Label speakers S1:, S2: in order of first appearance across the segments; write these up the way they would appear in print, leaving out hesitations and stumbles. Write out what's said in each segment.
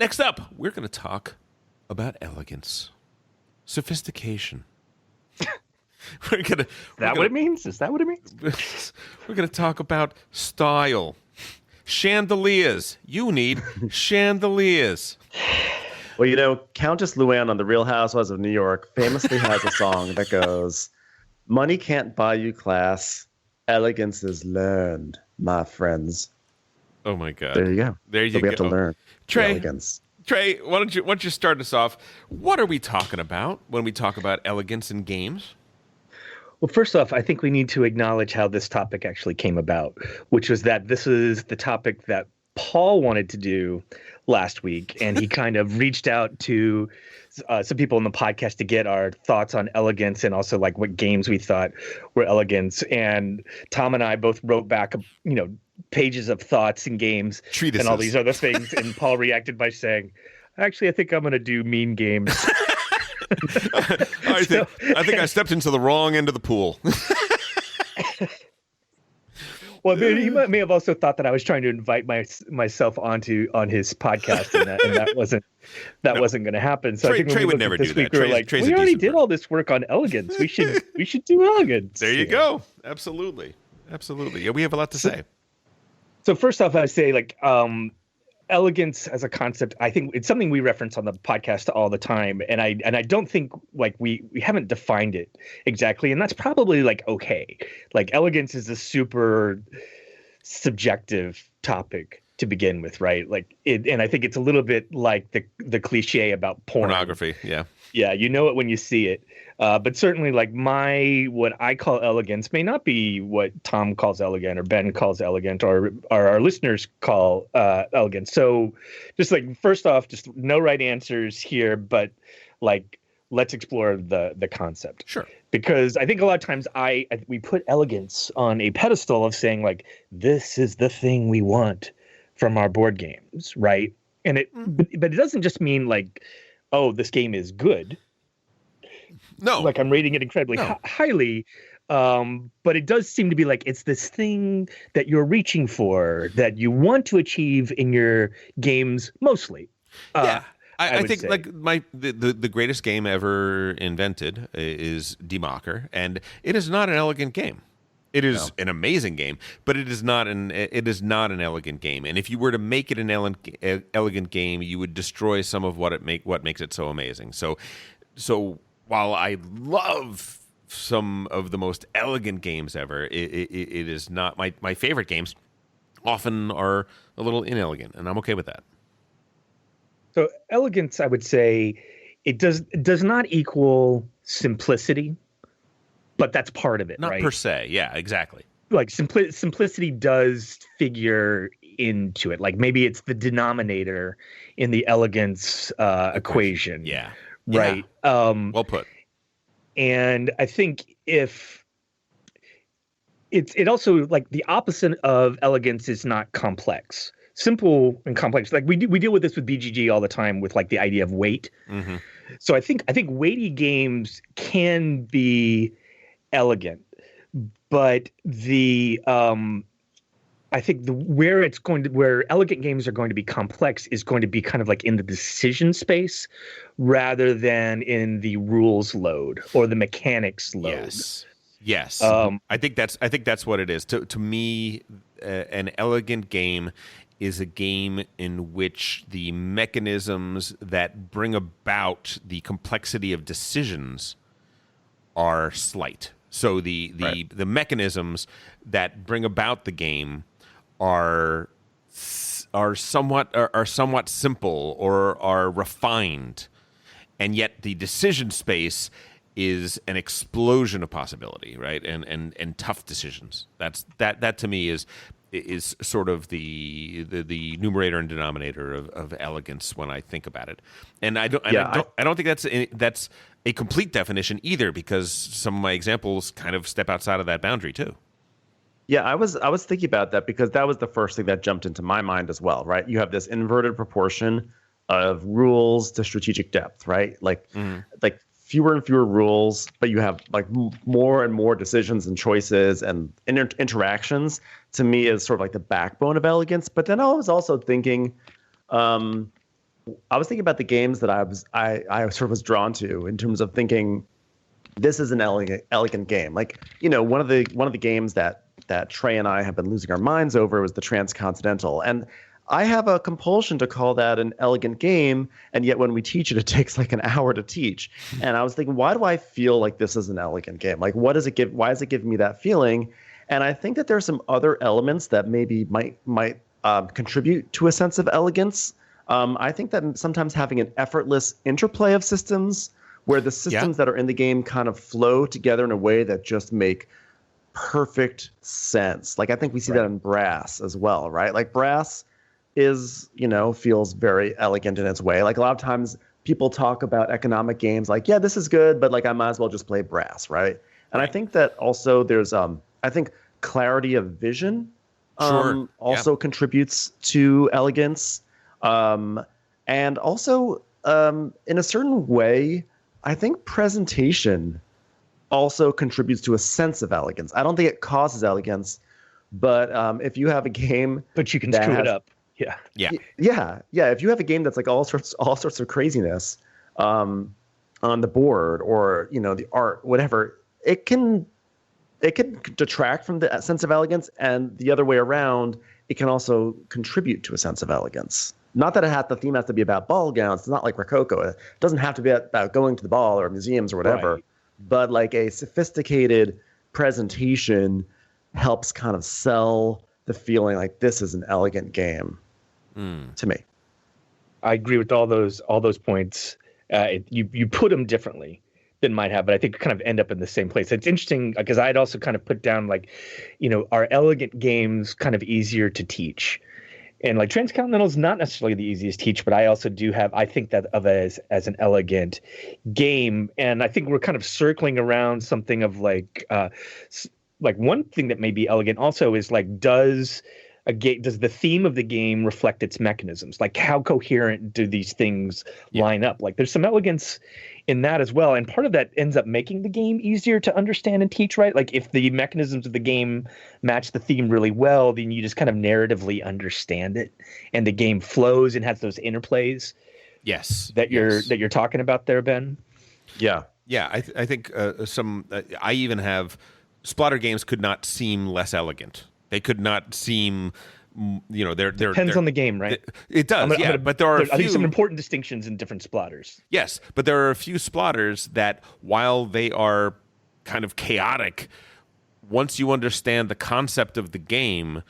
S1: Next up, we're going to talk about elegance, sophistication. Is
S2: that what it means? Is that what it means?
S1: We're going to talk about style. Chandeliers. You need chandeliers.
S3: Well, Countess Luann on The Real Housewives of New York famously has a song that goes, "Money can't buy you class. Elegance is learned, my friends."
S1: Oh my God!
S3: There you go.
S1: There you
S3: so
S1: go.
S3: We have to learn elegance.
S1: Trey, why don't you start us off? What are we talking about when we talk about elegance in games?
S2: Well, first off, I think we need to acknowledge how this topic actually came about, which was that this is the topic that Paul wanted to do last week, and he kind of reached out to some people in the podcast to get our thoughts on elegance and also like what games we thought were elegance. And Tom and I both wrote back, pages of thoughts and games
S1: Treatises.
S2: And all these other things. And Paul reacted by saying, "Actually, I think I'm going to do mean games."
S1: I think I stepped into the wrong end of the pool.
S2: Well, he may have also thought that I was trying to invite myself on his podcast, and that wasn't going to happen. So I think
S1: Trey would never do that.
S2: We were like, we already did all this work on elegance. We should do elegance.
S1: There you go. Absolutely. Yeah, we have a lot to say.
S2: So first off, I say elegance as a concept, I think it's something we reference on the podcast all the time, and I don't think we haven't defined it exactly, and that's probably okay. Elegance is a super subjective topic to begin with, right? And I think it's a little bit like the cliche about
S1: pornography.
S2: Yeah, you know it when you see it. But certainly, what I call elegance may not be what Tom calls elegant or Ben calls elegant or our listeners call elegant. So just first off, just no right answers here, but let's explore the concept.
S1: Sure.
S2: Because I think a lot of times we put elegance on a pedestal of saying this is the thing we want from our board games, right? And but it doesn't just mean oh, this game is good.
S1: No.
S2: I'm rating it incredibly highly. But it does seem to be it's this thing that you're reaching for, that you want to achieve in your games mostly.
S1: Yeah. I think the greatest game ever invented is Democker, and it is not an elegant game. It is an amazing game, but it is not an elegant game. And if you were to make it an elegant game, you would destroy some of what makes it so amazing. So while I love some of the most elegant games ever, it is not my favorite games. Often are a little inelegant, and I'm okay with that.
S2: So elegance, I would say, it does not equal simplicity. But that's part of it,
S1: Not
S2: right?
S1: per se. Yeah, exactly.
S2: Simplicity does figure into it. Maybe it's the denominator in the elegance equation.
S1: Yeah.
S2: Right.
S1: Yeah. Well put.
S2: And I think if it also the opposite of elegance is not complex. Simple and complex. We deal with this with BGG all the time with the idea of weight.
S1: Mm-hmm.
S2: So I think weighty games can be elegant, but I think where elegant games are going to be complex is going to be kind of in the decision space rather than in the rules load or the mechanics load.
S1: Yes. I think that's what it is. To me, an elegant game is a game in which the mechanisms that bring about the complexity of decisions are slight. So the mechanisms that bring about the game are somewhat simple or are refined, and yet the decision space is an explosion of possibility, right? And tough decisions. That to me is sort of the numerator and denominator of elegance when I think about it. And I don't think that's a complete definition either, because some of my examples kind of step outside of that boundary too.
S3: Yeah, I was thinking about that because that was the first thing that jumped into my mind as well, right? You have this inverted proportion of rules to strategic depth, right? Fewer and fewer rules, but you have more and more decisions and choices and interactions. To me, is sort of the backbone of elegance. But then I was also thinking, I was thinking about the games that I sort of was drawn to in terms of thinking this is an elegant game. Like, one of the games that Trey and I have been losing our minds over was the Transcontinental. And I have a compulsion to call that an elegant game, and yet when we teach it, it takes like an hour to teach. And I was thinking, why do I feel like this is an elegant game? Like, what does it give? Why does it give me that feeling? And I think that there's some other elements that maybe might contribute to a sense of elegance. I think that sometimes having an effortless interplay of systems, where the systems that are in the game kind of flow together in a way that just make perfect sense. Like, I think we see that in Brass as well, right? Like, Brass is, feels very elegant in its way. Like, a lot of times people talk about economic games like, yeah, this is good, but like I might as well just play Brass, right? And I think that also there's I think clarity of vision also contributes to elegance. And also in a certain way, I think presentation also contributes to a sense of elegance. I don't think it causes elegance, but if you have a game,
S2: but you can screw it up.
S3: Yeah. If you have a game that's like all sorts of craziness on the board, or the art, whatever, it can detract from the sense of elegance, and the other way around, it can also contribute to a sense of elegance. Not that the theme has to be about ball gowns. It's not like Rococo. It doesn't have to be about going to the ball or museums or whatever. Right. But like a sophisticated presentation helps kind of sell the feeling like this is an elegant game to me.
S2: I agree with all those points. You put them differently than might have, but I think kind of end up in the same place. It's interesting because I'd also kind of put down like, are elegant games kind of easier to teach? And like Transcontinental is not necessarily the easiest to teach, but I also I think that of it as an elegant game. And I think we're kind of circling around something of like one thing that may be elegant also is like, does the theme of the game reflect its mechanisms? Like, how coherent do these things line up? Like, there's some elegance in that as well. And part of that ends up making the game easier to understand and teach, right? Like, if the mechanisms of the game match the theme really well, then you just kind of narratively understand it, and the game flows and has those interplays.
S1: Yes.
S2: That you're talking about there, Ben.
S3: Yeah.
S1: Yeah. I think I even have splatter games could not seem less elegant. They could not seem, they're
S2: depends on the game, right?
S1: It does, but there are a few,
S2: I think some important distinctions in different splatters.
S1: Yes, but there are a few splatters that, while they are kind of chaotic, once you understand the concept of the game,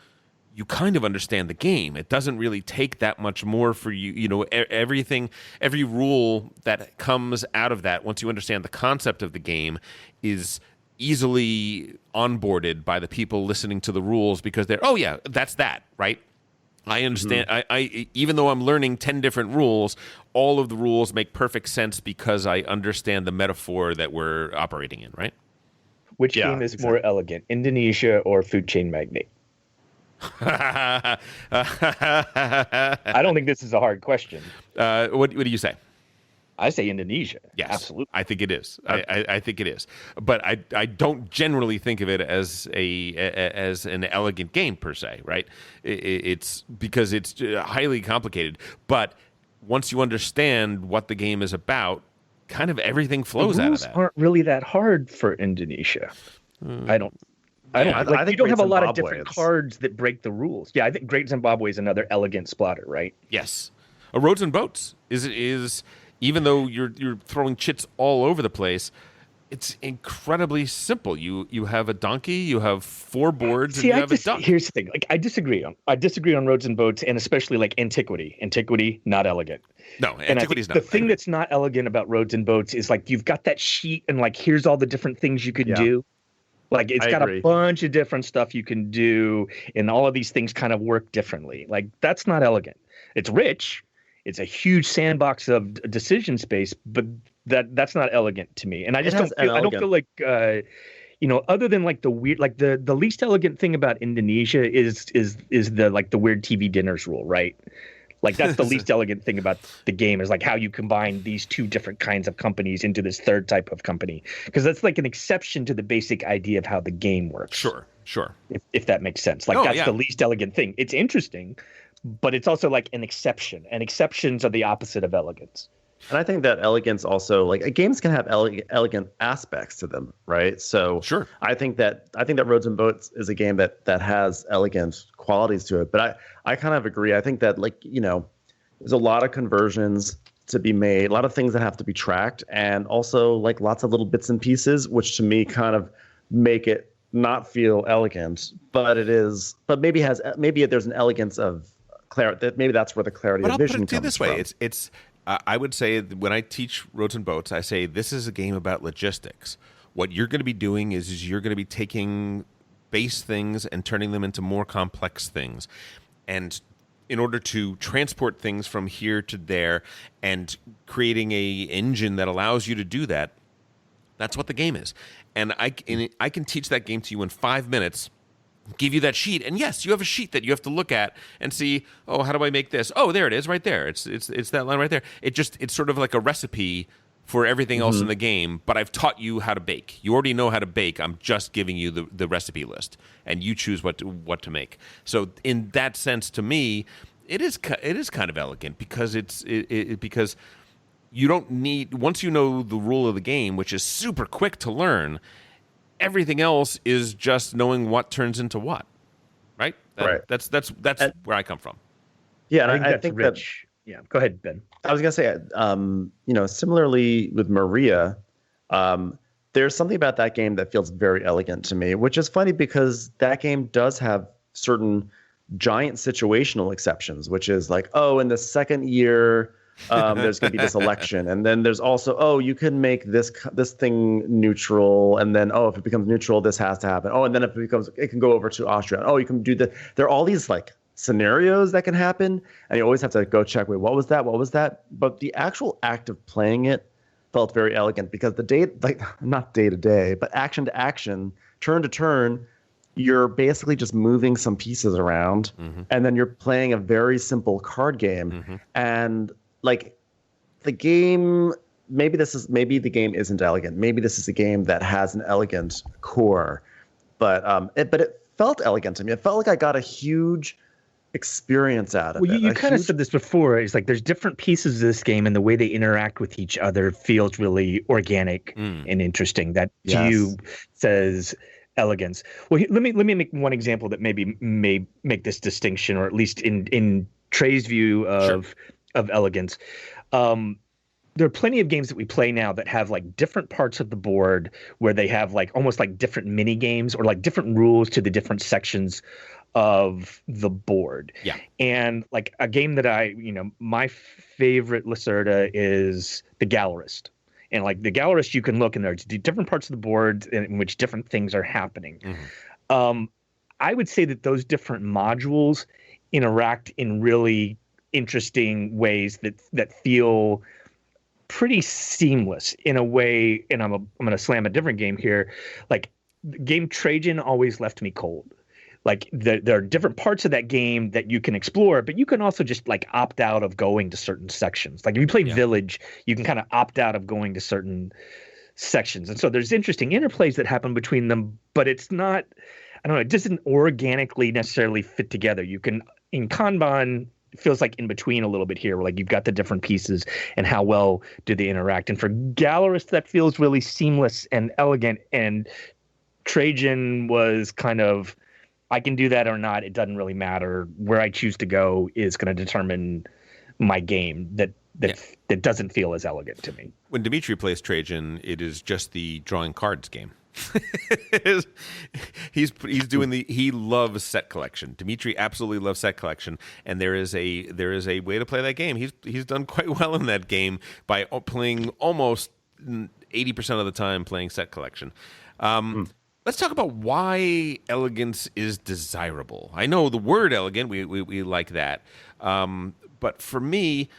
S1: you kind of understand the game. It doesn't really take that much more for you. Every rule that comes out of that, once you understand the concept of the game, is easily onboarded by the people listening to the rules, because they're, oh yeah, that's that, right? I understand. I even though I'm learning 10 different rules, all of the rules make perfect sense because I understand the metaphor that we're operating in, right?
S2: Which game is more elegant, Indonesia or Food Chain Magnate? I don't think this is a hard question.
S1: What do you say?
S2: I say Indonesia.
S1: Yes,
S2: absolutely.
S1: I think it is. I think it is. But I don't generally think of it as an elegant game per se, right? It's because it's highly complicated. But once you understand what the game is about, kind of everything flows out of that.
S2: The rules aren't really that hard for Indonesia. I think you don't have a lot of different cards that break the rules. Yeah, I think Great Zimbabwe is another elegant splatter, right?
S1: Yes. Roads and Boats is even though you're throwing chits all over the place, it's incredibly simple. You have a donkey, you have 4 boards, and you have a duck.
S2: Here's the thing. Like, I disagree on Roads and Boats, and especially like Antiquity. Antiquity, not elegant.
S1: No, Antiquity's not.
S2: The thing that's not elegant about Roads and Boats is like you've got that sheet, and like here's all the different things you could do. Like, it's got a bunch of different stuff you can do, and all of these things kind of work differently. Like, that's not elegant. It's rich. It's a huge sandbox of decision space, but that's not elegant to me. And I just don't feel like other than like the weird, like the least elegant thing about Indonesia is the like the weird TV dinners rule, right? Like, that's the least elegant thing about the game, is like how you combine these 2 different kinds of companies into this third type of company, because that's like an exception to the basic idea of how the game works.
S1: Sure.
S2: If that makes sense. Like, that's the least elegant thing. It's interesting, but it's also like an exception, and exceptions are the opposite of elegance.
S3: And I think that elegance also, like, games can have elegant aspects to them, right? So
S1: Sure.
S3: I think that Roads and Boats is a game that has elegant qualities to it. But I kind of agree. I think that, like, there's a lot of conversions to be made, a lot of things that have to be tracked, and also like lots of little bits and pieces, which to me kind of make it not feel elegant, but it is. But maybe there's an elegance of clarity. Maybe that's where the clarity of vision comes from.
S1: But I'll put it this way: it's. I would say when I teach Roads and Boats, I say this is a game about logistics. What you're going to be doing is you're going to be taking base things and turning them into more complex things, and in order to transport things from here to there and creating a engine that allows you to do that, that's what the game is. And I can teach that game to you in 5 minutes, give you that sheet, and yes, you have a sheet that you have to look at and see, oh, how do I make this? Oh, there it is, right there. It's that line right there. It's sort of like a recipe for everything else in the game, but I've taught you how to bake. You already know how to bake. I'm just giving you the recipe list, and you choose what to make. So in that sense, to me, it is kind of elegant because because you don't need, once you know the rule of the game, which is super quick to learn, everything else is just knowing what turns into what, right?
S3: Right.
S1: That's where I come from.
S3: Yeah,
S2: I think that's rich. Yeah, go ahead, Ben.
S3: I was gonna say, similarly with Maria, there's something about that game that feels very elegant to me, which is funny because that game does have certain giant situational exceptions, which is like, oh, in the second year, there's going to be this election, and then there's also, oh, you can make this thing neutral, and then, oh, if it becomes neutral, this has to happen. Oh, and then if it can go over to Austria. Oh, you can do the. There are all these like scenarios that can happen, and you always have to go check. Wait, what was that? What was that? But the actual act of playing it felt very elegant because not day to day, but action to action, turn to turn, you're basically just moving some pieces around, and then you're playing a very simple card game, and like the game, maybe the game isn't elegant. Maybe this is a game that has an elegant core, but it felt elegant to me. It felt like I got a huge experience out of it.
S2: You kind of said this before. It's like there's different pieces of this game, and the way they interact with each other feels really organic and interesting. That to you says elegance. Well, let me make one example that maybe may make this distinction, or at least in Trey's view of elegance. There are plenty of games that we play now that have like different parts of the board where they have like almost like different mini games or like different rules to the different sections of the board. Yeah. And like a game that my favorite Lacerda is the Gallerist. And like the Gallerist, you can look and there's different parts of the board in which different things are happening. I would say that those different modules interact in really interesting ways that feel pretty seamless in a way. And I'm going to slam a different game here. Like game Trajan always left me cold. Like there are different parts of that game that you can explore, but you can also just like opt out of going to certain sections. Like if you play Village, you can kind of opt out of going to certain sections. And so there's interesting interplays that happen between them, but it's not, I don't know, it doesn't organically necessarily fit together. You can, in Kanban, it feels like in between a little bit here, where like you've got the different pieces and how well do they interact. And for Gallerist, that feels really seamless and elegant. And Trajan was kind of, I can do that or not. It doesn't really matter. Where I choose to go is going to determine my game. That doesn't feel as elegant to me.
S1: When Dimitri plays Trajan, it is just the drawing cards game. He loves set collection. Dimitri absolutely loves set collection, and there is a way to play that game. He's done quite well in that game by playing almost 80% of the time playing set collection. Let's talk about why elegance is desirable. I know the word elegant, we like that. But for me,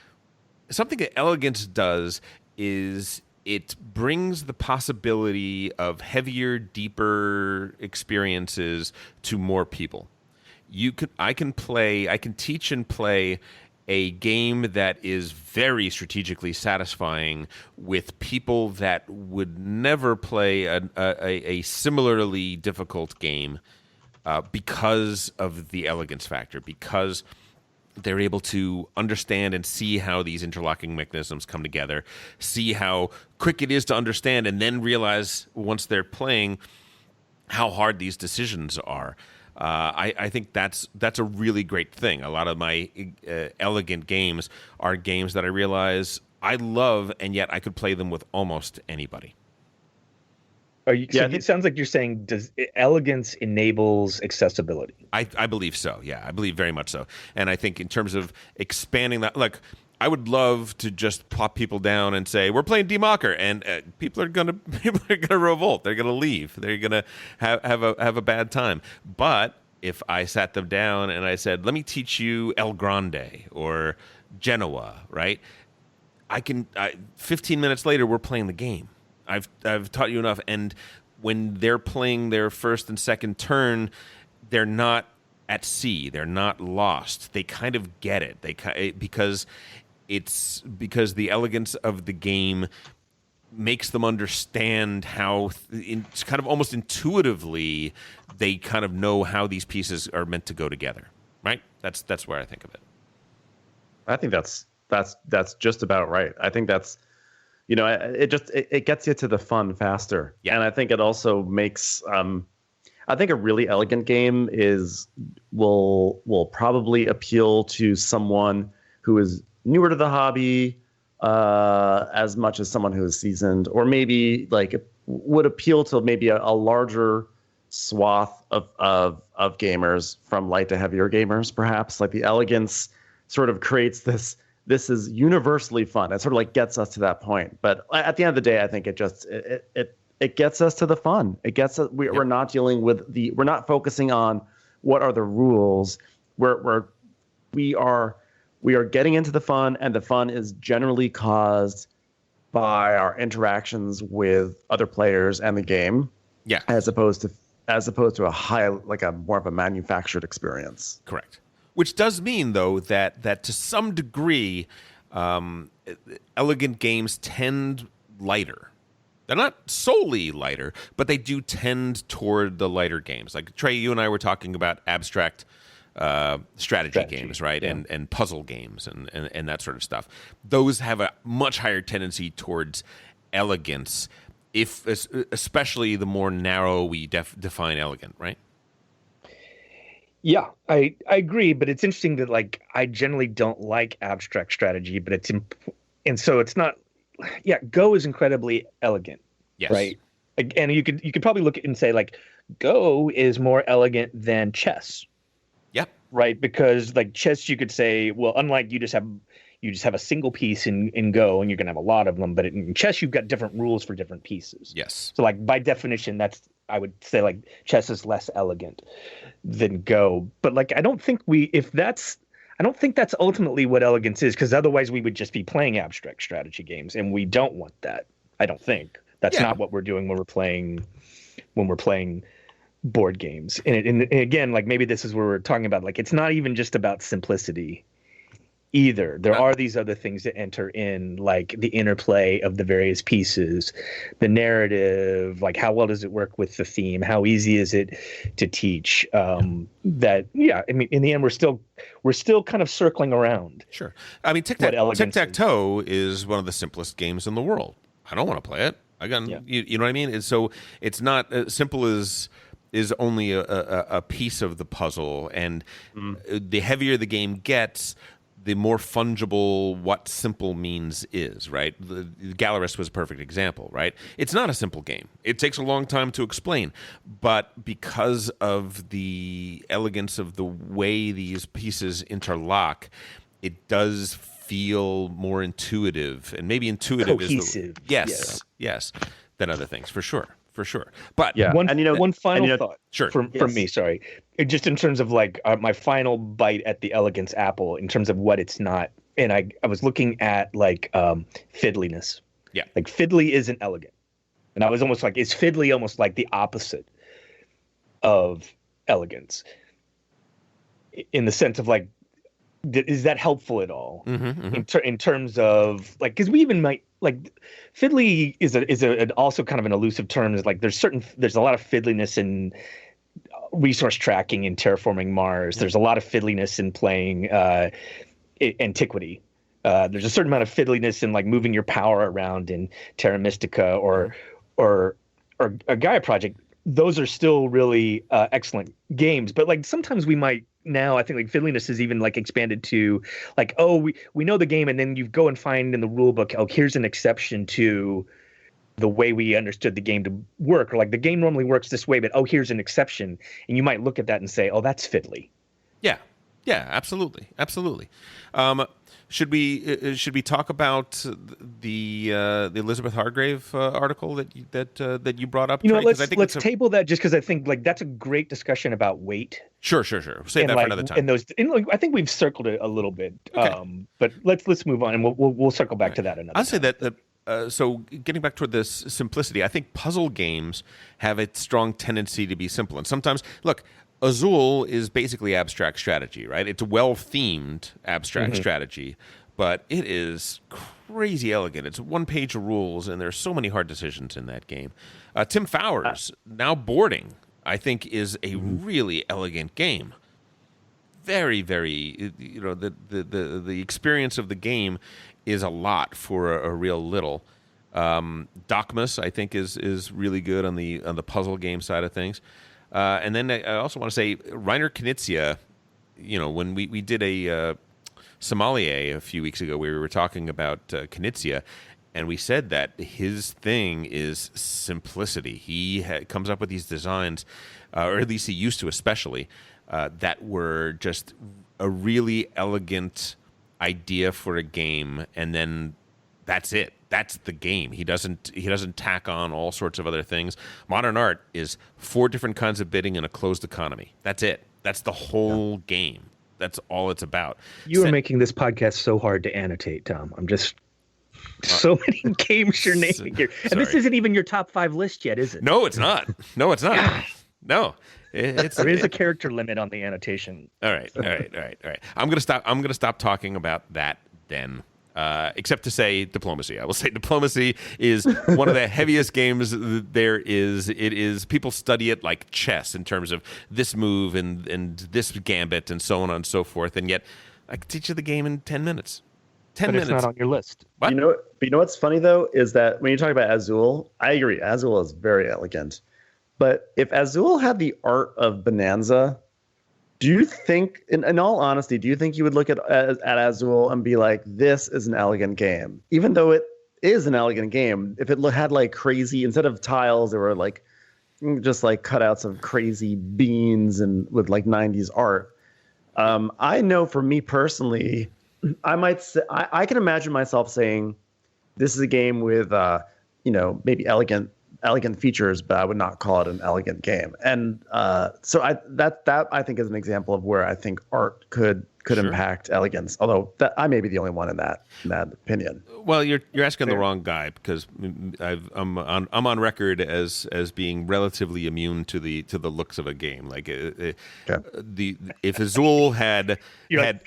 S1: something that elegance does is it brings the possibility of heavier, deeper experiences to more people. I can teach and play a game that is very strategically satisfying with people that would never play a similarly difficult game because of the elegance factor, because they're able to understand and see how these interlocking mechanisms come together, see how quick it is to understand, and then realize once they're playing how hard these decisions are. I think that's a really great thing. A lot of my elegant games are games that I realize I love, and yet I could play them with almost anybody.
S2: It sounds like you're saying elegance enables accessibility.
S1: I believe so. Yeah, I believe very much so. And I think in terms of expanding that, like, I would love to just plop people down and say we're playing Democker, and people are gonna revolt. They're gonna leave. They're gonna have a bad time. But if I sat them down and I said, let me teach you El Grande or Genoa, right? 15 minutes later, we're playing the game. I've taught you enough, and when they're playing their first and second turn, they're not at sea. They're not lost. They kind of get it. Because the elegance of the game makes them understand how, kind of almost intuitively, they kind of know how these pieces are meant to go together. Right? That's where I think of it. I think
S3: that's just about right. I think that's. It gets you to the fun faster. Yeah. And I think it also makes, I think a really elegant game will probably appeal to someone who is newer to the hobby, as much as someone who is seasoned, or maybe like would appeal to maybe a larger swath of gamers, from light to heavier gamers, perhaps. Like the elegance sort of creates this is universally fun. It sort of like gets us to that point. But at the end of the day, I think it gets us to the fun. It gets us, we're not dealing with we're not focusing on what are the rules. We are getting into the fun, and the fun is generally caused by our interactions with other players and the game.
S1: Yeah.
S3: As opposed to a more of a manufactured experience.
S1: Correct. Which does mean, though, that to some degree, elegant games tend lighter. They're not solely lighter, but they do tend toward the lighter games. Like, Trey, you and I were talking about abstract strategy games, right? Yeah. And puzzle games and that sort of stuff. Those have a much higher tendency towards elegance, especially the more narrow we define elegant, right?
S2: Yeah, I agree, but it's interesting that, like, I generally don't like abstract strategy, but and so it's not. Yeah, Go is incredibly elegant,
S1: yes,
S2: right? And you could probably look at it and say, like, Go is more elegant than chess.
S1: Yep.
S2: Right, because like chess, you could say, well, unlike you just have a single piece in Go, and you're gonna have a lot of them, but in chess you've got different rules for different pieces.
S1: Yes.
S2: So like by definition, I would say like chess is less elegant than Go. But like I don't think that's ultimately what elegance is, because otherwise we would just be playing abstract strategy games, and we don't want that. I don't think that's not what we're doing when we're playing board games. And again, like maybe this is where we're talking about, like, it's not even just about simplicity either. There are these other things that enter in, like the interplay of the various pieces, the narrative, like how well does it work with the theme, how easy is it to teach. I mean, in the end, we're still kind of circling around.
S1: Sure. I mean, tic-tac-toe is one of the simplest games in the world. I don't want to play it. You know what I mean? And so it's not as simple as is only a piece of the puzzle, and the heavier the game gets, the more fungible what simple means is, right? The Gallerist was a perfect example, right? It's not a simple game. It takes a long time to explain, but because of the elegance of the way these pieces interlock, it does feel more intuitive, and maybe intuitive
S2: cohesive.
S1: Yes, than other things, for sure. But
S2: one final thought
S1: sure.
S2: from me, sorry. Just in terms of like my final bite at the Elegance apple, in terms of what it's not. And I was looking at like fiddliness.
S1: Yeah.
S2: Like fiddly isn't elegant. And I was almost like, is fiddly almost like the opposite of elegance? In the sense of like, is that helpful at all? In terms of like, because we even might, like, fiddly is also kind of an elusive term. Is like there's a lot of fiddliness in resource tracking in Terraforming Mars. There's a lot of fiddliness in playing Antiquity. There's a certain amount of fiddliness in like moving your power around in Terra Mystica or a Gaia Project. Those are still really excellent games, but like sometimes we might now, I think like fiddliness is even like expanded to like, oh, we know the game, and then you go and find in the rule book, oh, here's an exception to the way we understood the game to work, or like the game normally works this way, but oh, here's an exception, and you might look at that and say, oh, that's fiddly.
S1: Yeah, absolutely. Should we talk about the Elizabeth Hargrave article that you brought up?
S2: You know, let's table that just because I think like that's a great discussion about weight.
S1: Sure. Save that for another time.
S2: I think we've circled it a little bit,
S1: okay.
S2: But let's move on, and we'll circle back to that another.
S1: I'll say that. So getting back toward this simplicity, I think puzzle games have a strong tendency to be simple, and sometimes look. Azul is basically abstract strategy, right? It's a well-themed abstract strategy, but it is crazy elegant. It's one-page rules, and there's so many hard decisions in that game. Tim Fowers, now boarding, I think is a really elegant game. Very, very, the experience of the game is a lot for a real little. Docmus, I think, is really good on the puzzle game side of things. And then I also want to say Reiner Knizia, when we did a sommelier a few weeks ago, we were talking about Knizia, and we said that his thing is simplicity. He comes up with these designs, or at least he used to especially, that were just a really elegant idea for a game, and then that's it. That's the game. He doesn't tack on all sorts of other things. Modern art is 4 different kinds of bidding in a closed economy. That's it. That's the whole game. That's all it's about.
S2: You are making this podcast so hard to annotate, Tom. I'm just so many games you're naming here, and this isn't even your top 5 list yet, is it?
S1: No, it's not. No, it's not. No.
S2: There is a character limit on the annotation.
S1: All right. I'm gonna stop talking about that then. Except to say diplomacy. I will say diplomacy is one of the heaviest games there is. It is, people study it like chess in terms of this move and this gambit and so on and so forth. And yet I could teach you the game in 10 minutes. 10 minutes.
S2: It's not on your list.
S1: What?
S3: You know what's funny though is that when you talk about Azul, I agree. Azul is very elegant. But if Azul had the art of Bonanza, do you think, in all honesty, do you think you would look at Azul and be like, this is an elegant game? Even though it is an elegant game, if it had like crazy, instead of tiles, there were like just like cutouts of crazy beans and with like 90s art. I know for me personally, I might say, I can imagine myself saying, this is a game with, maybe elegant features, but I would not call it an elegant game. And so that I think is an example of where I think art could impact elegance. Although I may be the only one in that opinion.
S1: Well, you're asking the wrong guy, because I'm on record as being relatively immune to the looks of a game. Like if Azul had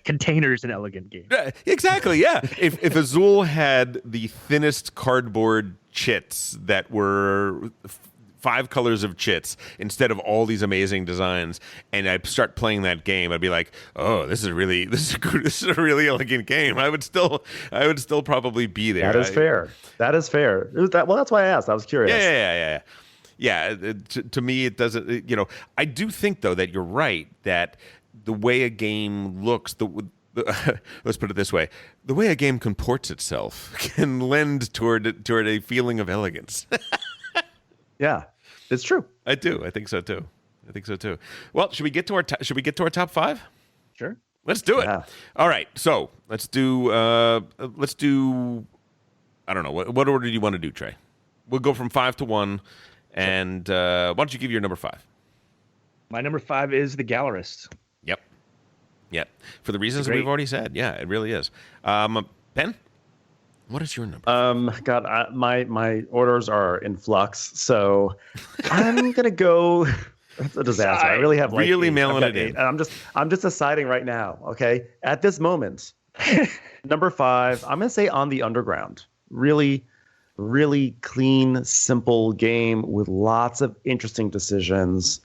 S2: containers an elegant game.
S1: Exactly, yeah. If Azul had the thinnest cardboard chits that were 5 colors of chits instead of all these amazing designs, and I start playing that game, I'd be like, "Oh, this is a really elegant game." I would still probably be there.
S3: That is fair. Well, that's why I asked. I was curious.
S1: Yeah. To me, it doesn't. I do think though that you're right, that the way a game looks, let's put it this way: the way a game comports itself can lend toward a feeling of elegance.
S3: Yeah, it's true.
S1: I do. I think so too. Well, should we get to our top 5?
S2: Sure.
S1: Let's do it.
S3: Yeah.
S1: All right. So let's do. I don't know. What order do you want to do, Trey? We'll go from 5 to 1, and why don't you give your number 5?
S2: My number 5 is The Gallerists.
S1: Yep. For the reasons we've already said. Yeah, it really is. Ben, what is your number?
S3: God, my orders are in flux, so I'm gonna go. It's a disaster. I really have
S1: really mailing it in.
S3: And I'm just deciding right now. Okay, at this moment, number 5. I'm gonna say On the Underground. Really, really clean, simple game with lots of interesting decisions.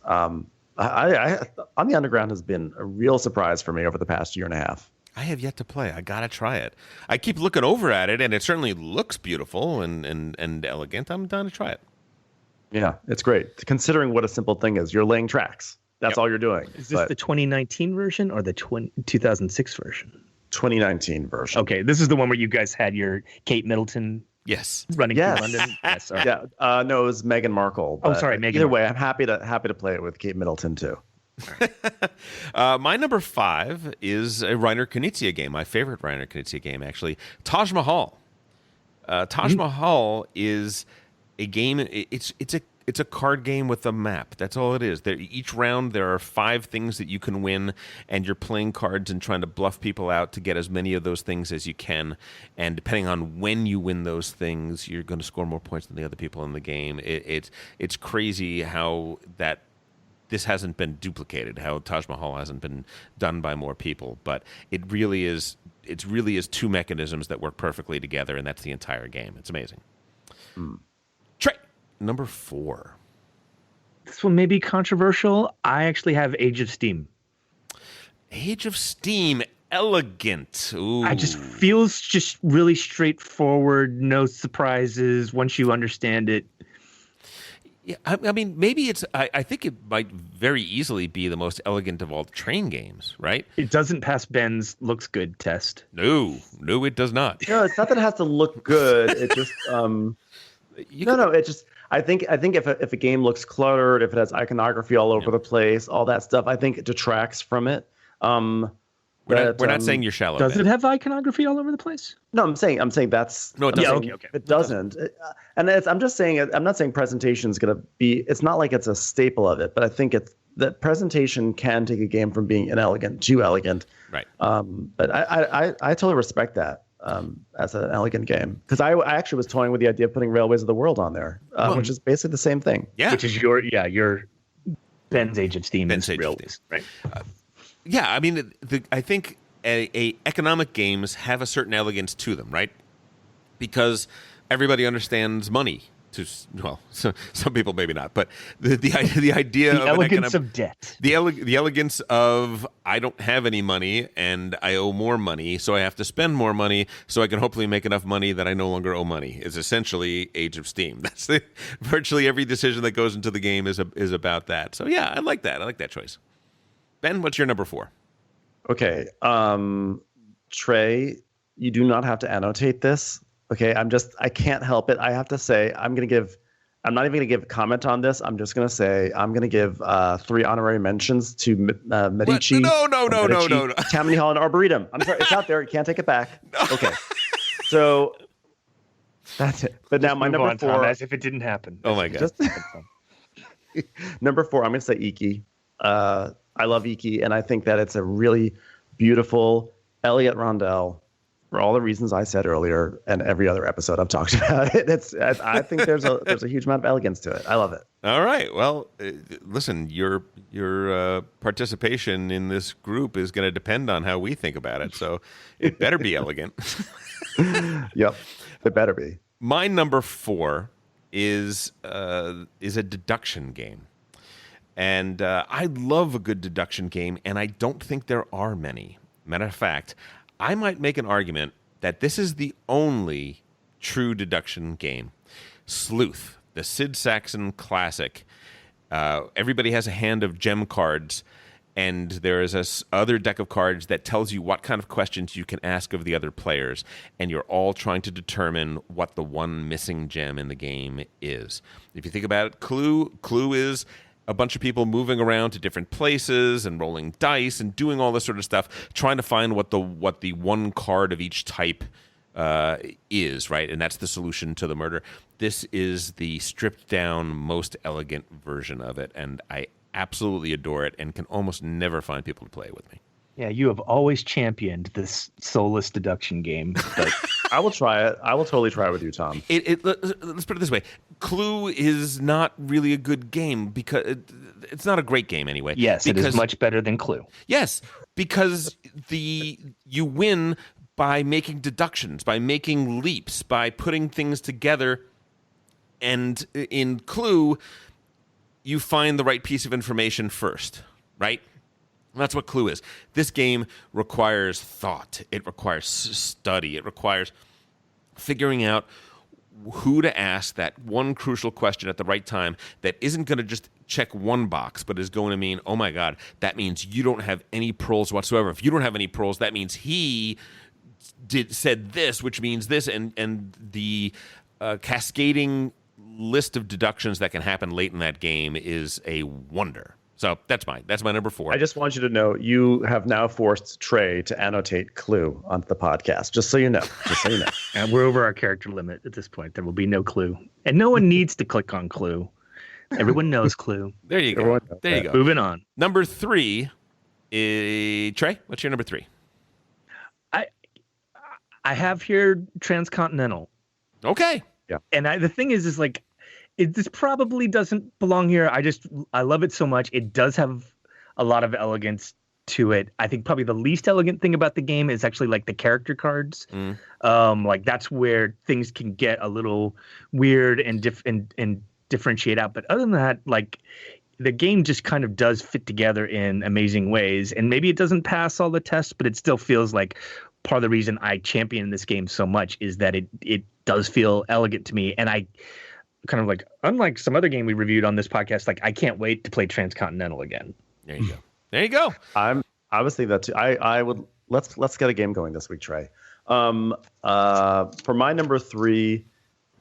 S3: On the Underground has been a real surprise for me over the past year and a half.
S1: I have yet to play. I gotta try it. I keep looking over at it, and it certainly looks beautiful and elegant. I'm down to try it.
S3: Yeah, it's great. Considering what a simple thing is, you're laying tracks. That's all you're doing.
S2: Is this the 2019 version or the 2006 version?
S3: 2019 version.
S2: Okay, this is the one where you guys had your Kate Middleton
S1: Yes.
S2: running through London. Yes, sorry.
S3: Yeah. No, it was Meghan Markle.
S2: Oh, sorry, Meghan.
S3: Either way, I'm happy to play it with Kate Middleton too.
S1: My number 5 is a Reiner Knizia game. My favorite Reiner Knizia game, actually, Taj Mahal. Taj Mahal is a game. It's a card game with a map. That's all it is. Each round there are 5 things that you can win, and you're playing cards and trying to bluff people out to get as many of those things as you can. And depending on when you win those things, you're going to score more points than the other people in the game. It's crazy how this hasn't been duplicated, how Taj Mahal hasn't been done by more people. But it really is 2 mechanisms that work perfectly together, and that's the entire game. It's amazing. Trey, number 4.
S2: This one may be controversial. I actually have Age of Steam.
S1: Age of Steam, elegant. Ooh.
S2: I just feels just really straightforward, no surprises once you understand it.
S1: Yeah, I mean, maybe it's. I think it might very easily be the most elegant of all the train games, right?
S2: It doesn't pass Ben's looks good test.
S1: No, it does not.
S3: No, it's not that it has to look good. It just It just. I think if a game looks cluttered, if it has iconography all over the place, all that stuff, I think it detracts from it.
S1: We're not saying you're shallow.
S2: Does it have iconography all over the place?
S3: No, I'm saying that's
S1: no. It doesn't.
S2: Okay.
S3: It doesn't. I'm just saying. I'm not saying presentation is going to be. It's not like it's a staple of it, but I think that presentation can take a game from being inelegant to elegant.
S1: Right.
S3: But I totally respect that as an elegant game, because I actually was toying with the idea of putting Railways of the World on there, which is basically the same thing.
S1: Yeah.
S2: Which is your Ben's Age of Steam.
S1: Ben's Age of
S2: Railways,
S1: Steam.
S2: right?
S1: Yeah, I mean, I think economic games have a certain elegance to them, right? Because everybody understands money. Some people maybe not, but the idea
S2: The
S1: of
S2: elegance of debt.
S1: the elegance of I don't have any money and I owe more money, so I have to spend more money so I can hopefully make enough money that I no longer owe money is essentially Age of Steam. That's virtually every decision that goes into the game is about that. So yeah, I like that. I like that choice. Ben, what's your number 4?
S3: Okay. Trey, you do not have to annotate this. Okay. I can't help it. I have to say, I'm not even going to give a comment on this. I'm just going to say, I'm going to give 3 honorary mentions to Medici.
S1: No.
S3: Tammany Hall and Arboretum. I'm sorry. It's out there. You can't take it back. Okay. So that's it. But now my number 4.
S2: Tom, as if it didn't happen.
S1: Oh my God.
S3: Number 4, I'm going to say Iki. I love Iki, and I think that it's a really beautiful Elliott rondel for all the reasons I said earlier, and every other episode I've talked about it. I think there's a huge amount of elegance to it. I love it.
S1: All right. Well, listen, your participation in this group is going to depend on how we think about it, so it better be elegant.
S3: Yep, it better be.
S1: My number 4 is a deduction game. And I love a good deduction game, and I don't think there are many. Matter of fact, I might make an argument that this is the only true deduction game. Sleuth, the Sid Saxon classic. Everybody has a hand of gem cards, and there is this other deck of cards that tells you what kind of questions you can ask of the other players, and you're all trying to determine what the one missing gem in the game is. If you think about it, Clue is a bunch of people moving around to different places and rolling dice and doing all this sort of stuff, trying to find what the one card of each type is, right? And that's the solution to the murder. This is the stripped down, most elegant version of it, and I absolutely adore it and can almost never find people to play it with me.
S2: Yeah, you have always championed this soulless deduction game. But
S3: I will try it. I will totally try it with you, Tom.
S1: Let's put it this way. Clue is not really a good game because it's not a great game anyway.
S2: Yes, it is much better than Clue.
S1: Yes, because you win by making deductions, by making leaps, by putting things together. And in Clue, you find the right piece of information first, right? That's what Clue is. This game requires thought. It requires study. It requires figuring out who to ask that one crucial question at the right time that isn't going to just check one box, but is going to mean, oh my God, that means you don't have any pearls whatsoever. If you don't have any pearls, that means he said this, which means this, and the cascading list of deductions that can happen late in that game is a wonder. So that's my number 4.
S3: I just want you to know you have now forced Trey to annotate Clue onto the podcast. Just so you know.
S2: And we're over our character limit at this point. There will be no Clue, and no one needs to click on Clue. Everyone knows Clue.
S1: There you go. There you go.
S2: Moving on.
S1: Number 3 is Trey. What's your number 3?
S2: I have here Transcontinental.
S1: Okay.
S3: Yeah.
S2: And the thing is like, this probably doesn't belong here. I love it so much. It does have a lot of elegance to it. I think probably the least elegant thing about the game is actually like the character cards. Like that's where things can get a little weird and differentiate out. But other than that, like the game just kind of does fit together in amazing ways. And maybe it doesn't pass all the tests, but it still feels like part of the reason I champion this game so much is that it does feel elegant to me. And I kind of like, unlike some other game we reviewed on this podcast, like I can't wait to play Transcontinental again.
S1: There you go. There you go.
S3: I was thinking that too. I would let's get a game going this week, Trey. For my number 3,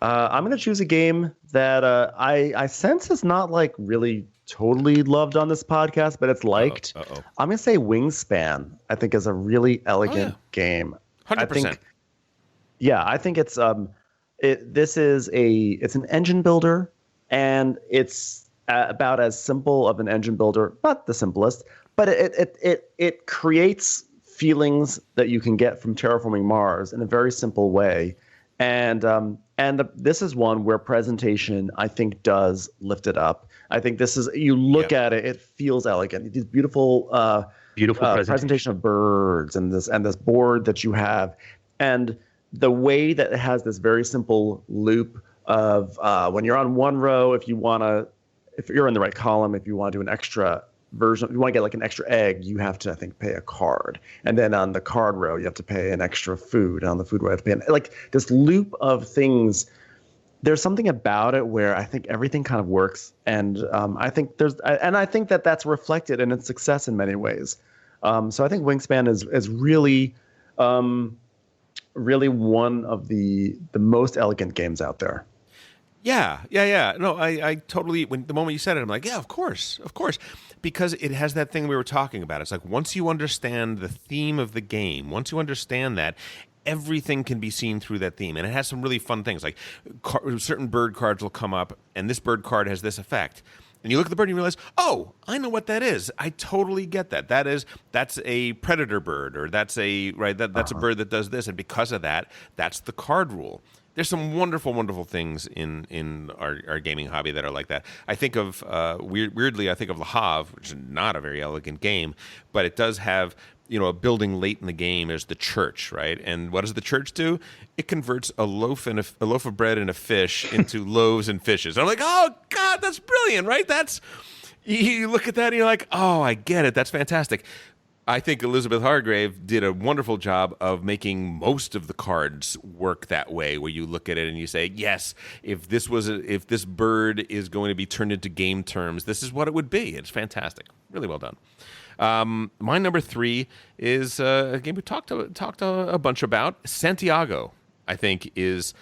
S3: I'm going to choose a game that I sense is not like really totally loved on this podcast, but it's liked. I'm going to say Wingspan. I think is a really elegant game.
S1: 100%.
S3: I think it's it's an engine builder, and it's about as simple of an engine builder, not the simplest, but it creates feelings that you can get from terraforming Mars in a very simple way. And this is one where presentation, I think, does lift it up. I think this is, you look at it, it feels elegant. These beautiful presentation of birds and this board that you have. And the way that it has this very simple loop of when you're on one row, if you're in the right column, if you want to do an extra version, if you want to get like an extra egg, you have to, I think, pay a card. And then on the card row, you have to pay an extra food. On the food row, you have to pay like this loop of things. There's something about it where I think everything kind of works. And I think that's reflected in its success in many ways. So I think Wingspan is really, really one of the most elegant games out there.
S1: Yeah. No, I totally, the moment you said it, I'm like, yeah, of course. Because it has that thing we were talking about. It's like once you understand the theme of the game, once you understand that, everything can be seen through that theme. And it has some really fun things. Like certain bird cards will come up, and this bird card has this effect. And you look at the bird and you realize, oh, I know what that is. I totally get that. That's a predator bird, or that's a bird that does this. And because of that, that's the card rule. There's some wonderful, wonderful things in our gaming hobby that are like that. I think of, weirdly, I think of Le Havre, which is not a very elegant game, but it does have, a building late in the game is the church, right? And what does the church do? It converts a loaf of bread and a fish into loaves and fishes. I'm like, oh God, that's brilliant, right? You look at that and you're like, oh, I get it. That's fantastic. I think Elizabeth Hargrave did a wonderful job of making most of the cards work that way, where you look at it and you say, yes, if this bird is going to be turned into game terms, this is what it would be. It's fantastic. Really well done. My number 3 is a game we talked a bunch about. Santiago, I think, is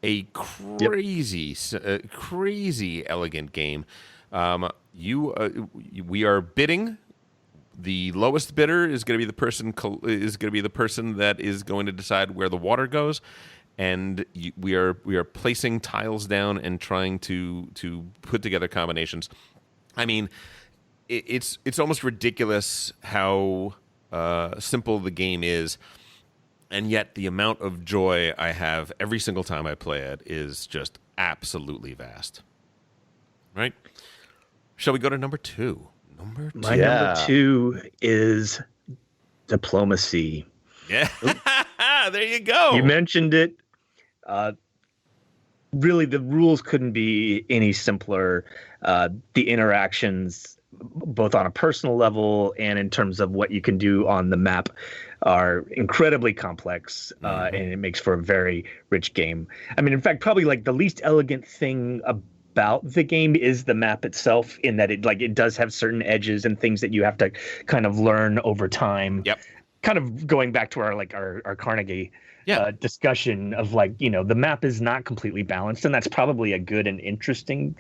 S1: a crazy elegant game. We are bidding. The lowest bidder is going to be the person that is going to decide where the water goes, and we are placing tiles down and trying to put together combinations. I mean, it's almost ridiculous how simple the game is, and yet the amount of joy I have every single time I play it is just absolutely vast. Right? Shall we go to number 2?
S2: My number 2 is Diplomacy.
S1: Yeah, there you go.
S2: You mentioned it. really the rules couldn't be any simpler. The interactions, both on a personal level and in terms of what you can do on the map, are incredibly complex, and it makes for a very rich game. I mean, in fact, probably like the least elegant thing about the game is the map itself, in that it does have certain edges and things that you have to kind of learn over time.
S1: Yep.
S2: Kind of going back to our Carnegie discussion of the map is not completely balanced, and that's probably a good and interesting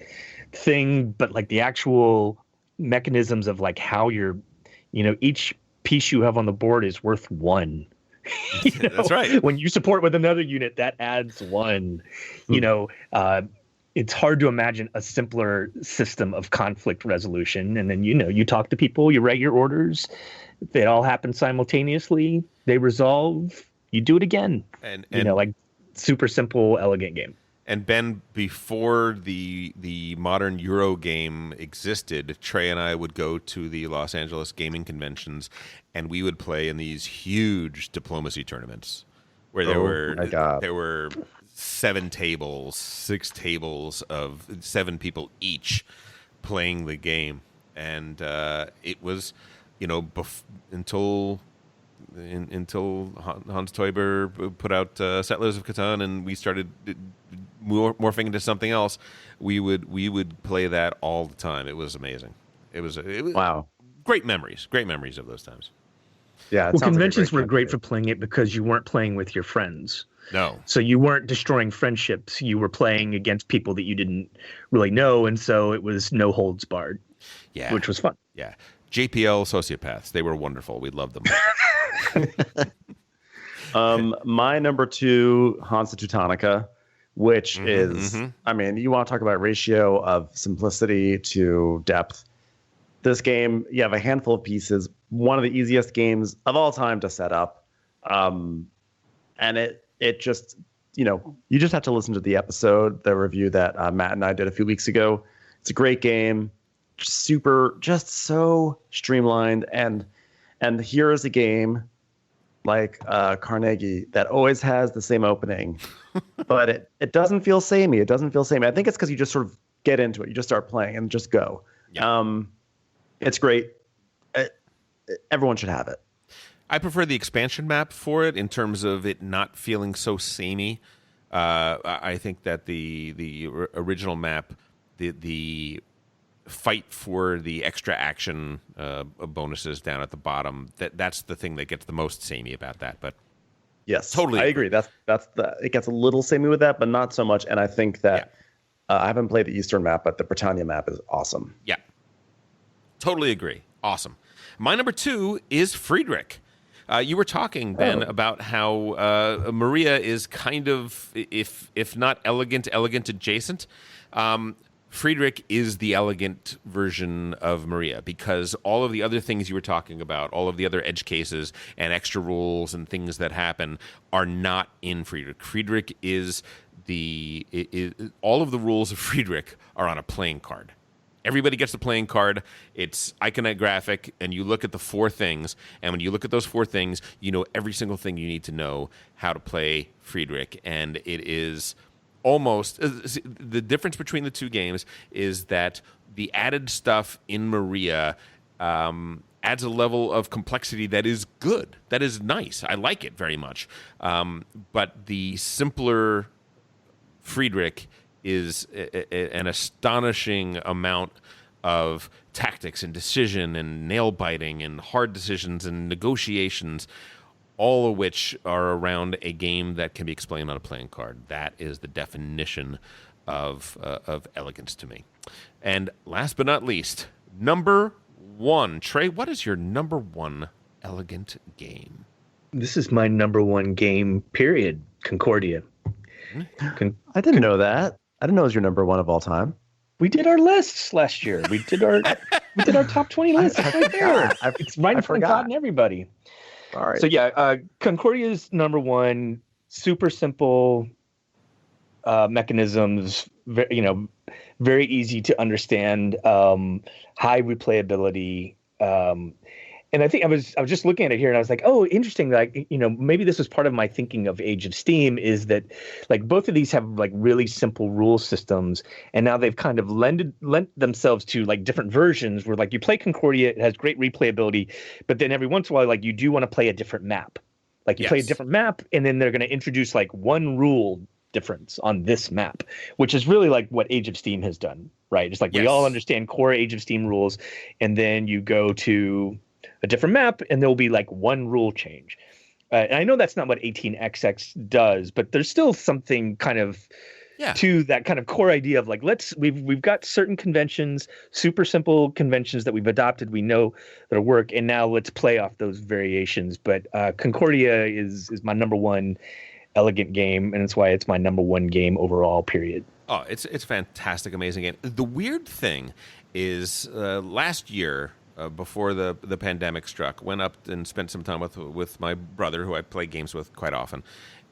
S2: thing, but like the actual mechanisms of like how each piece you have on the board is worth one.
S1: That's right.
S2: When you support with another unit, that adds one. It's hard to imagine a simpler system of conflict resolution. And then you talk to people, you write your orders, they all happen simultaneously, they resolve, you do it again. And like super simple, elegant game.
S1: And Ben, before the modern Euro game existed, Trey and I would go to the Los Angeles gaming conventions, and we would play in these huge diplomacy tournaments where there were 7 tables, 6 tables of 7 people each playing the game, and it was, until Hans Teuber put out Settlers of Catan, and we started morphing into something else. We would play that all the time. It was amazing. It was
S3: wow.
S1: Great memories of those times.
S3: Yeah.
S2: Well, conventions were great for playing it because you weren't playing with your friends.
S1: No.
S2: So you weren't destroying friendships. You were playing against people that you didn't really know, and so it was no holds barred.
S1: Yeah.
S2: Which was fun.
S1: Yeah. JPL sociopaths. They were wonderful. We loved them.
S3: My number 2, Hansa Teutonica, which is, I mean, you want to talk about ratio of simplicity to depth. This game, you have a handful of pieces, one of the easiest games of all time to set up. And it just, you just have to listen to the episode, the review that Matt and I did a few weeks ago. It's a great game, just so streamlined. And here is a game like Carnegie that always has the same opening, but it doesn't feel samey. It doesn't feel samey. I think it's because you just sort of get into it. You just start playing and just go. Yeah. It's great. Everyone should have it.
S1: I prefer the expansion map for it in terms of it not feeling so samey. I think that the original map, the fight for the extra action bonuses down at the bottom, that's the thing that gets the most samey about that. But
S3: yes,
S1: totally,
S3: I agree. That's it gets a little samey with that, but not so much. And I think that I haven't played the Eastern map, but the Britannia map is awesome.
S1: Yeah, totally agree. Awesome. My number 2 is Friedrich. You were talking, Ben, about how Maria is kind of, if not elegant adjacent. Friedrich is the elegant version of Maria, because all of the other things you were talking about, all of the other edge cases and extra rules and things that happen are not in Friedrich. Friedrich is all of the rules of Friedrich are on a playing card. Everybody gets the playing card. It's iconographic, and you look at the 4 things, and when you look at those 4 things, you know every single thing you need to know how to play Friedrich, and it is almost the difference between the 2 games is that the added stuff in Maria adds a level of complexity that is good, that is nice. I like it very much, but the simpler Friedrich is an astonishing amount of tactics and decision and nail biting and hard decisions and negotiations, all of which are around a game that can be explained on a playing card. That is the definition of elegance to me. And last but not least, number 1. Trey, what is your number 1 elegant game?
S2: This is my number 1 game, period. Concordia.
S3: I didn't know that. I didn't know it was your number 1 of all time.
S2: We did our lists last year. We did our top 20 lists right there. It's right in front of God and everybody.
S3: All right.
S2: So yeah, Concordia's number 1. Super simple mechanisms. Very easy to understand. High replayability. And I think I was just looking at it here and I was like, oh, interesting. Like, maybe this was part of my thinking of Age of Steam is that like both of these have like really simple rule systems. And now they've kind of lent themselves to like different versions where like you play Concordia, it has great replayability, but then every once in a while, like you do want to play a different map. Like you play a different map and then they're going to introduce like one rule difference on this map, which is really like what Age of Steam has done, right? It's like we all understand core Age of Steam rules, and then you go to a different map and there'll be like one rule change. And I know that's not what 18xx does, but there's still something kind of to that kind of core idea of like, we've got certain conventions, super simple conventions that we've adopted, we know that'll work, and now let's play off those variations. But Concordia is my number one elegant game, and it's why it's my number one game overall, period.
S1: Oh, it's a fantastic, amazing game. The weird thing is last year, before the pandemic struck, went up and spent some time with my brother, who I play games with quite often.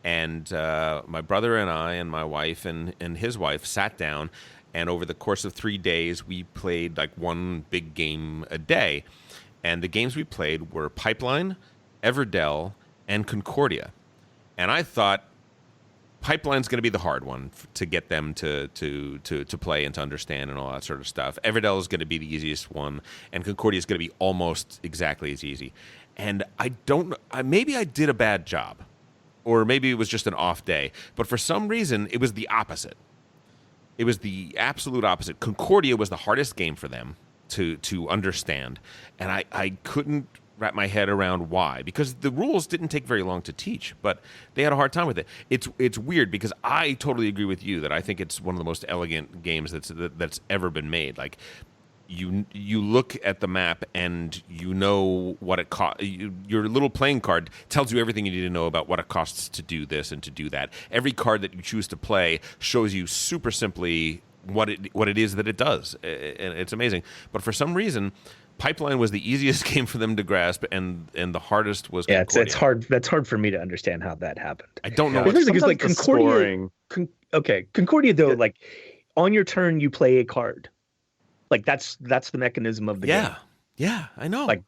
S1: And my brother and I and my wife and his wife sat down, and over the course of 3 days, we played like one big game a day. And the games we played were Pipeline, Everdell, and Concordia. And I thought Pipeline's going to be the hard one to get them to play and to understand and all that sort of stuff. Everdell is going to be the easiest one, and Concordia is going to be almost exactly as easy. And maybe I did a bad job, or maybe it was just an off day. But for some reason, it was the opposite. It was the absolute opposite. Concordia was the hardest game for them to understand, and I couldn't wrap my head around why, because the rules didn't take very long to teach, but they had a hard time with it. It's weird because I totally agree with you that I think it's one of the most elegant games that's ever been made. Like you look at the map and you know what it costs. Your little playing card tells you everything you need to know about what it costs to do this and to do that. Every card that you choose to play shows you super simply what it is that it does, and it's amazing. But for some reason, Pipeline was the easiest game for them to grasp, and the hardest was Concordia.
S2: It's hard. That's hard for me to understand how that happened.
S1: I don't know.
S2: Because like Concordia, Concordia though, like on your turn you play a card. Like that's the mechanism of the game.
S1: Yeah, I know.
S2: Like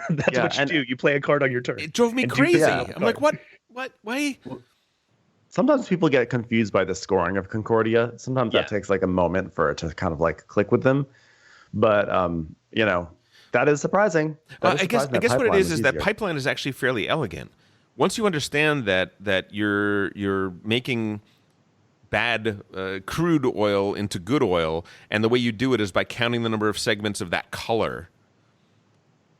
S2: that's what you do. You play a card on your turn.
S1: It drove me crazy. I'm like, what? Why?
S3: Sometimes people get confused by the scoring of Concordia. Sometimes that takes like a moment for it to kind of like click with them. But that is surprising.
S1: I guess what it is that Pipeline is actually fairly elegant. Once you understand that you're making bad crude oil into good oil, and the way you do it is by counting the number of segments of that color,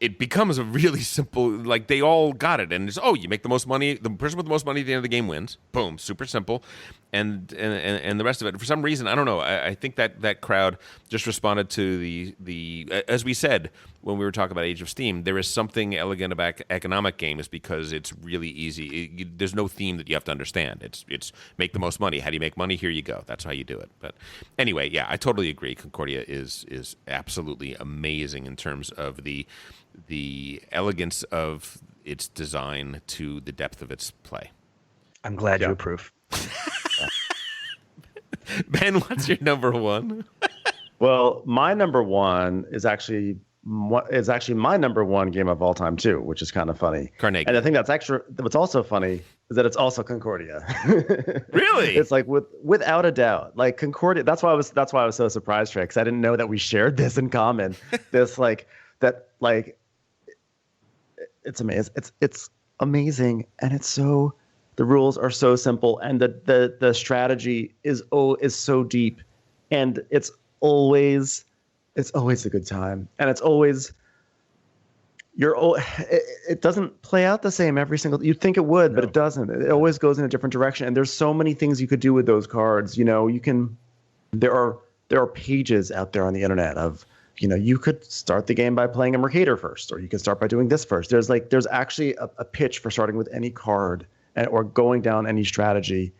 S1: it becomes a really simple, like they all got it. And it's, you make the most money, the person with the most money at the end of the game wins. Boom, super simple. And the rest of it, for some reason, I don't know. I think that crowd just responded to the as we said when we were talking about Age of Steam, there is something elegant about economic games because it's really easy. There's no theme that you have to understand. It's make the most money. How do you make money? Here you go. That's how you do it. But anyway, yeah, I totally agree. Concordia is absolutely amazing in terms of the elegance of its design to the depth of its play.
S2: I'm glad you approve.
S1: Ben, what's your number one?
S3: Well, my number one is actually my number one game of all time too, which is kind of funny.
S1: CARNEGIE.
S3: And I think what's also funny is that it's also Concordia.
S1: Really?
S3: It's like without a doubt, like Concordia. That's why I was so surprised, Trey, because I didn't know that we shared this in common. It's amazing. It's amazing, and the rules are so simple, and the strategy is so deep, and it's always a good time, and it doesn't play out the same every single. You'd think it would, but it doesn't. It always goes in a different direction, and there's so many things you could do with those cards. There are pages out there on the internet of. You could start the game by playing a Mercator first, or you could start by doing this first. There's actually a pitch for starting with any card or going down any strategy.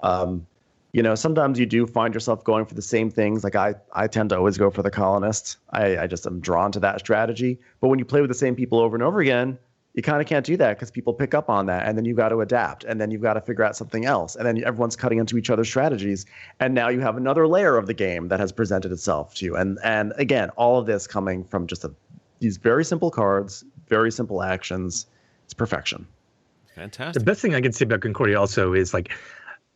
S3: Sometimes you do find yourself going for the same things. Like I tend to always go for the colonist. I just am drawn to that strategy. But when you play with the same people over and over again, you kind of can't do that because people pick up on that, and then you've got to adapt, and then you've got to figure out something else, and then everyone's cutting into each other's strategies, and now you have another layer of the game that has presented itself to you, and again, all of this coming from just a these very simple cards, very simple actions. It's perfection.
S1: Fantastic.
S2: The best thing I can say about Concordia also is like,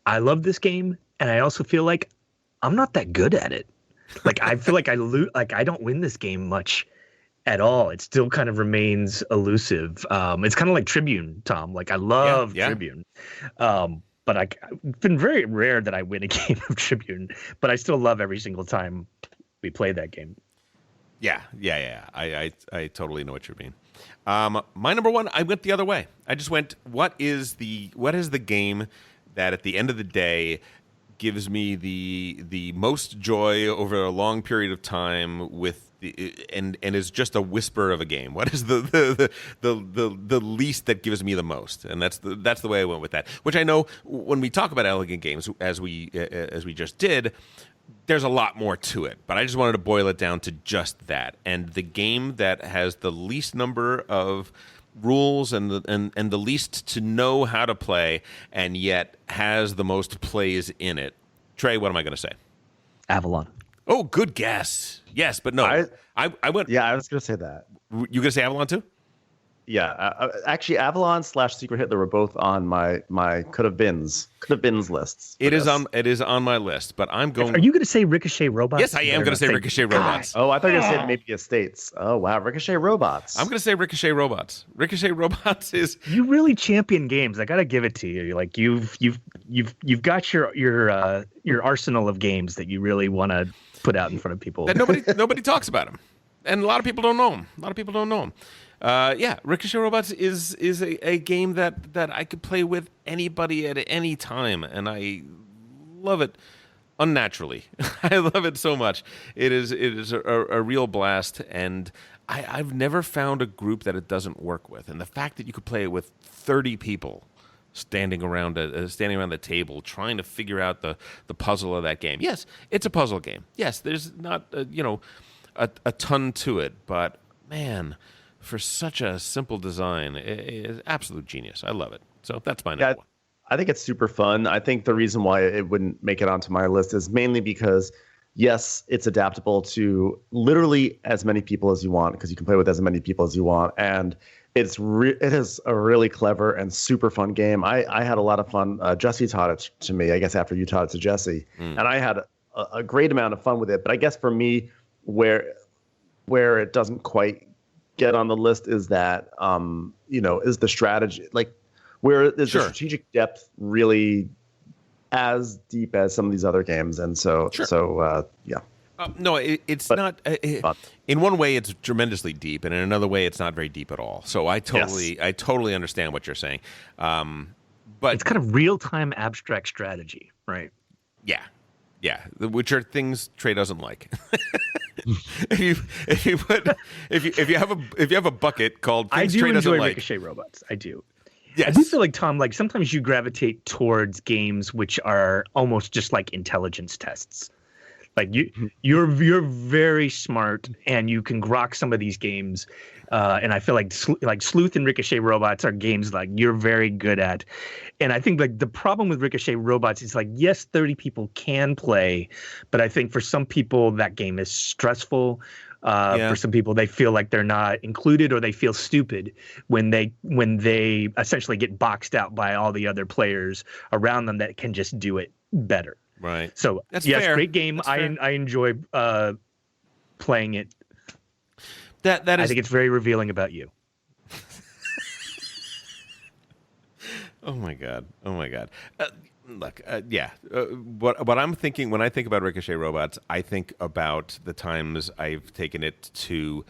S2: I love this game, and I also feel like I'm not that good at it. Like I feel like I don't win this game much at all. It still kind of remains elusive. It's kind of like Tribune, Tom. Like I love Tribune. But it's been very rare that I win a game of Tribune, but I still love every single time we play that game.
S1: Yeah. I totally know what you mean. My number one, I went the other way. I just went, what is the game that at the end of the day gives me the most joy over a long period of time and is just a whisper of a game? What is the least that gives me the most? And that's the way I went with that. Which I know when we talk about elegant games, as we just did, there's a lot more to it. But I just wanted to boil it down to just that. And the game that has the least number of rules and the least to know how to play, and yet has the most plays in it. Trey, what am I going to say?
S2: Avalon.
S1: Oh, good guess. Yes, but no. I went.
S3: Yeah, I was going to say that.
S1: You going to say Avalon too?
S3: Yeah, actually, Avalon / Secret Hitler were both on my could have beens lists.
S1: It is on my list, but I'm going.
S2: Are you going to say Ricochet Robots?
S1: Yes, I am going to say Ricochet Robots.
S3: Oh, I thought you were going to say maybe Estates. Oh wow, Ricochet Robots.
S1: I'm going to say Ricochet Robots. Ricochet Robots is.
S2: You really champion games. I got to give it to you. Like you've got your arsenal of games that you really want to put out in front of people.
S1: That nobody talks about them, and a lot of people don't know them. Yeah, Ricochet Robots is a game that I could play with anybody at any time, and I love it unnaturally. I love it so much. It is a real blast, and I've never found a group that it doesn't work with. And the fact that you could play it with 30 people standing around the table trying to figure out the puzzle of that game. Yes, it's a puzzle game. Yes, there's not a ton to it, but man, for such a simple design, it is absolute genius. I love it. So that's my number one.
S3: I think it's super fun. I think the reason why it wouldn't make it onto my list is mainly because, yes, it's adaptable to literally as many people as you want, because you can play with as many people as you want. And it is a really clever and super fun game. I had a lot of fun. Jesse taught it to me, I guess, after you taught it to Jesse. And I had a great amount of fun with it. But I guess for me, where it doesn't quite get on the list is that is the strategy, like where is the strategic depth really as deep as some of these other games. And so yeah.
S1: No, it's not. In one way, it's tremendously deep, and in another way, it's not very deep at all. So I totally understand what you're saying. But
S2: it's kind of real-time abstract strategy, right?
S1: Yeah, which are things Trey doesn't like. if you have a bucket called things Trey doesn't like.
S2: I do enjoy Ricochet Robots. I do.
S1: Yes.
S2: I do feel like, Tom, like sometimes you gravitate towards games which are almost just like intelligence tests. Like you're very smart, and you can grok some of these games. And I feel like Sleuth and Ricochet Robots are games like you're very good at. And I think like the problem with Ricochet Robots is like, yes, 30 people can play, but I think for some people that game is stressful. For some people, they feel like they're not included, or they feel stupid when they essentially get boxed out by all the other players around them that can just do it better.
S1: Right.
S2: So
S1: that's
S2: yes,
S1: fair.
S2: Great game. I enjoy playing it. I think it's very revealing about you.
S1: Oh my god. Look, what I'm thinking when I think about Ricochet Robots, I think about the times I've taken it to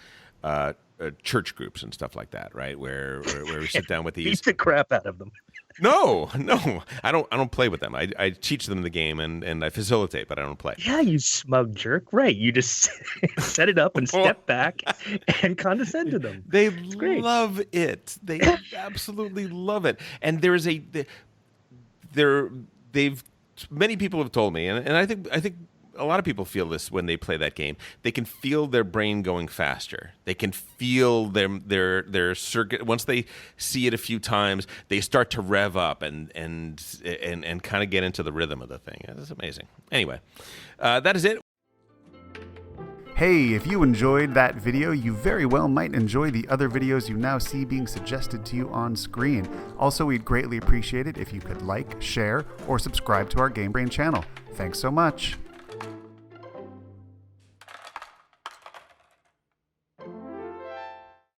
S1: church groups and stuff like that, right? Where we sit down with these.
S2: Beat the crap out of them.
S1: No, I don't play with them. I teach them the game and I facilitate, but I don't play.
S2: Yeah, you smug jerk. Right. You just set it up and step back and condescend to them.
S1: They love it. They absolutely love it. And many people have told me, and I think a lot of people feel this when they play that game. They can feel their brain going faster. They can feel their circuit. Once they see it a few times, they start to rev up and kind of get into the rhythm of the thing. It's amazing. Anyway, that is it.
S4: Hey, if you enjoyed that video, you very well might enjoy the other videos you now see being suggested to you on screen. Also, we'd greatly appreciate it if you could like, share, or subscribe to our Game Brain channel. Thanks so much.